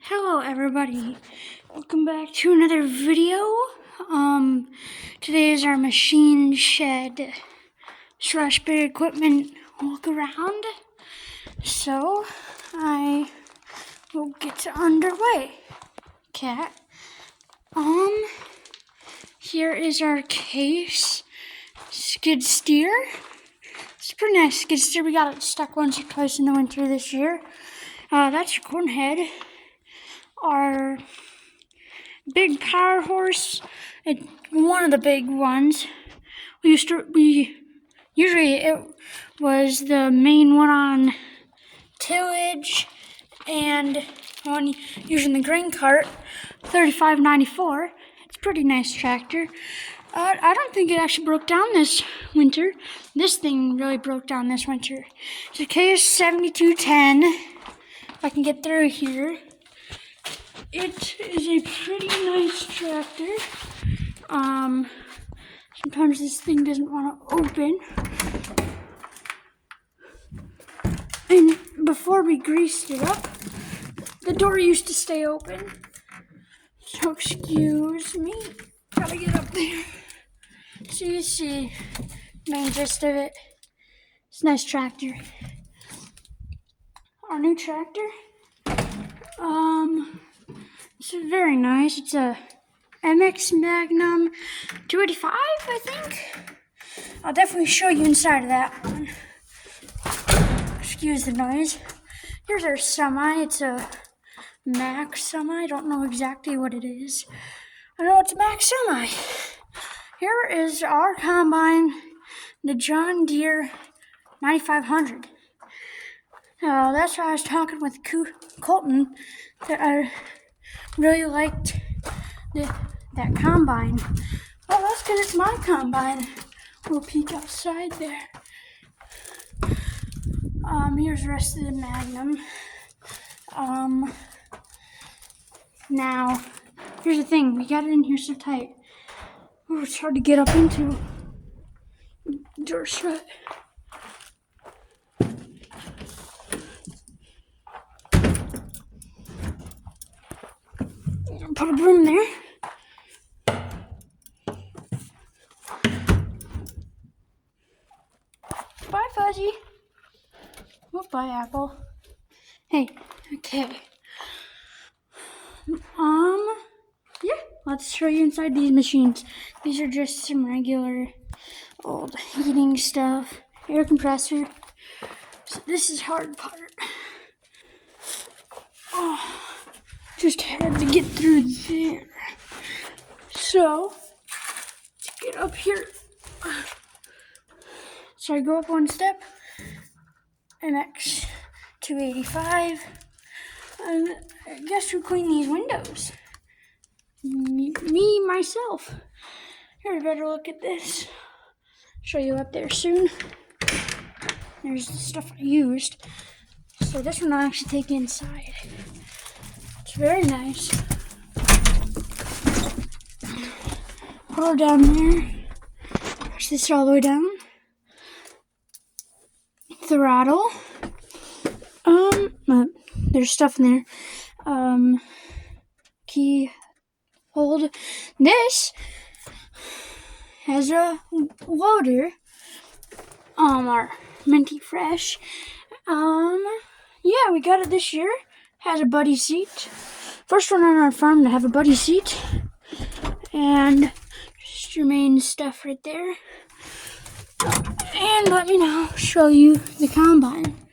Hello everybody, welcome back to another video. Today is our machine shed / big equipment walk around. So I will get underway. Cat. Here is our case skid steer. It's a pretty nice skid steer. We got it stuck once or twice in the winter this year. That's your corn head. Our big power horse, one of the big ones. Usually it was the main one on tillage and one using the grain cart, 3594. It's a pretty nice tractor. I don't think it actually broke down this winter. This thing really broke down this winter. It's a KS7210. If I can get through here. It is a pretty nice tractor. Sometimes this thing doesn't want to open. And before we greased it up, the door used to stay open. So excuse me. Gotta get up there. So you see the main gist of it. It's a nice tractor. Our new tractor. It's very nice. It's a MX Magnum 285, I think. I'll definitely show you inside of that one. Excuse the noise. Here's our semi. It's a Max semi. I don't know exactly what it is. I know it's a Max semi. Here is our combine, the John Deere 9500. That's why I was talking with Colton that I really liked that combine. Well, that's because it's my combine. We'll peek outside there. Here's the rest of the Magnum. Now, here's the thing. We got it in here so tight. Ooh, it's hard to get up into. Door shut. Put a broom there. Bye, Fuzzy. Oh, bye, Apple. Hey, okay. Yeah, let's show you inside these machines. These are just some regular old heating stuff. Air compressor. So this is hard part. Oh. Just had to get through there. So, to get up here, so I go up one step, MX 285, and I guess we clean these windows. Me, myself. Here, better look at this. Show you up there soon. There's the stuff I used. So this one I'll actually take inside. Very nice. All down there. Push this all the way down. Throttle. There's stuff in there. Key hold. This has a loader. Our Minty Fresh. Yeah, we got it this year. Has a buddy seat. First one on our farm to have a buddy seat. And just your main stuff right there. And let me now show you the combine.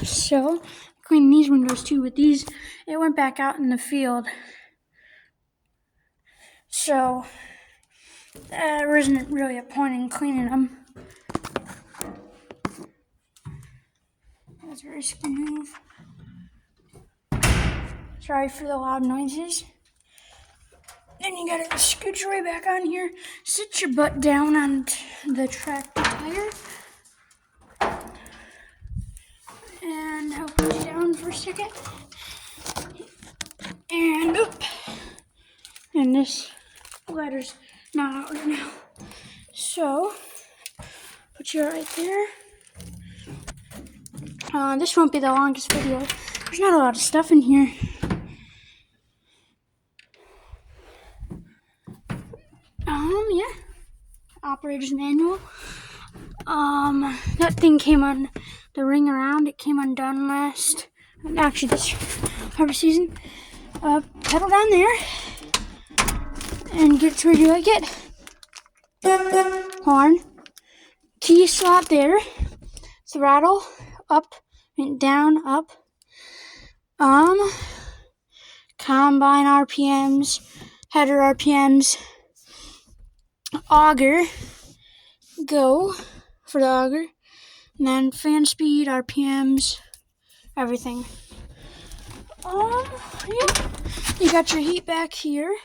So, clean these windows too. With these, it went back out in the field. So, there isn't really a point in cleaning them. That's very smooth. Sorry for the loud noises. Then you gotta scooch your way back on here. Sit your butt down on the tractor tire. And I'll put you down for a second. And up. And this ladder's not out right now. So, put you right there. This won't be the longest video. There's not a lot of stuff in here. Yeah. Operator's manual. That thing came on the ring around. It came undone actually this harvest season. Pedal down there and get to where you like it. Horn. Key slot there. Throttle. Up and down, up. Combine RPMs. Header RPMs. Auger. Go for the auger. And then fan speed, RPMs, everything. Yeah. You got your heat back here.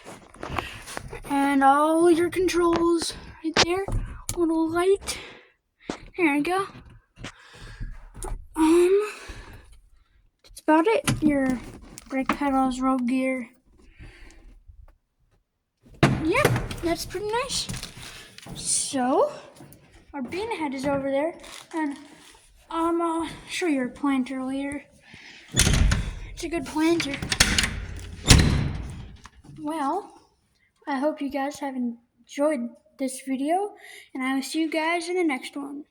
And all your controls right there. Little light. There you go. That's about it. Your brake pedals, road gear. Yeah, that's pretty nice. So, our bean head is over there, and I'll show you our planter later. It's a good planter. Well, I hope you guys have enjoyed this video, and I will see you guys in the next one.